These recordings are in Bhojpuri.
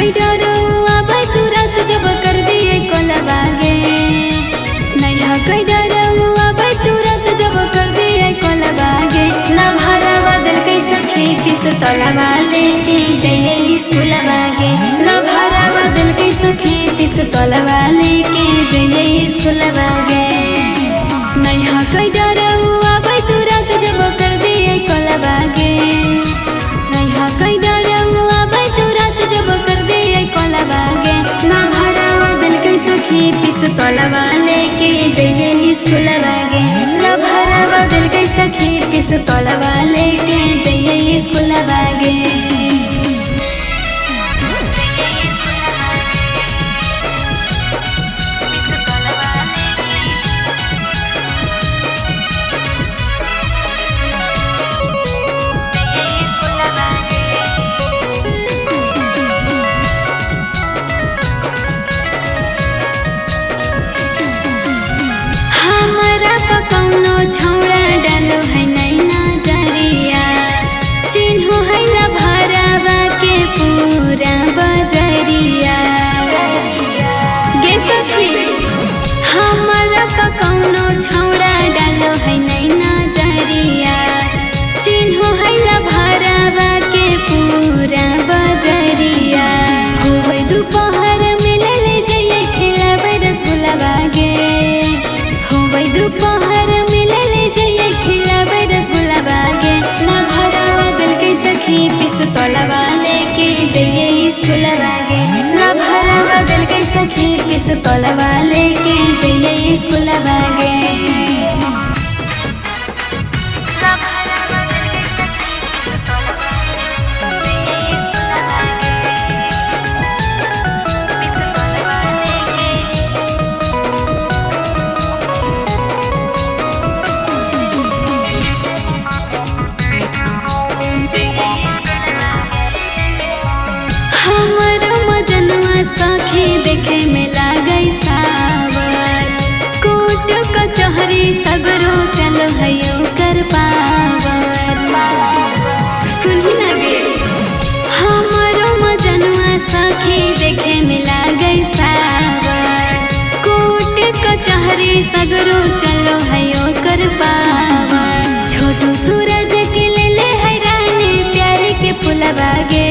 कोई डरो अब तुरंत जब कर दिए कोलबा गे, नैया कोई डरो अब तुरंत जब कर दिए कोलबा गे। लभरा बदल के सखी किस तोलबा लेके जइए स्कूलबा गे, लभरा बदल के सखी किस तोलबा लेके जइए स्कूलबा गे। नैया कोई डरो अब तुरंत जब कर दिए कोलबा गे, नैया कोई डरो अब तुरंत जब कर दिए कोलबा गे। लभरा बदल के सखी किस तोलबा लेके जइए स्कूलबा गे, लभरा बदल के सखी किस तोलबा लेके जइए स्कूलबा गे। हमारा पकौनो छौड़ा डालो है नैना जरिया, चिन्हो है लभरावा के पूरा बजरिया गे सखी। हमारा पकौनो छौड़ा डालो है नैना जरिया, चिन्हो है लभरावा के पूरा बजरिया। होवे दोपहर में ले जइए खिलावे रसगुल्ला गे, होवे दोपहर में ले जइए खिलावे रसगुल्ला गे। लभरा बदल के सखी पिस तोलबा लेके जइए स्कूलबा गे, लभरा बदल के सखी पिस तोलबा लेके जइए स्कूलबा गे। हमारो मजनुआ सखी देखे में लागई सावर, कोट कचहरी सगरो चलो भयो कर पावर। सुनी ना गे, हमारो मजनुआ सखी देखे में लागई सावर, कोट कचहरी सगरो चलो भयो कर पावर। छोटू सूरज के ले हैरानी प्यार के फुलबा गे,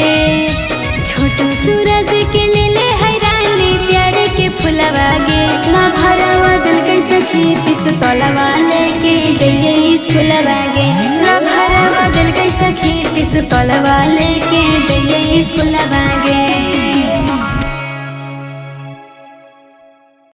छोटू सूरज के ले हैरानी प्यार के फुलबा गे। लभरा बदल के सखी पिस तोलबा लेके जइए स्कूलबा गे, लभरा बदल के सखी पिस तोलबा लेके जइए स्कूलबा गे।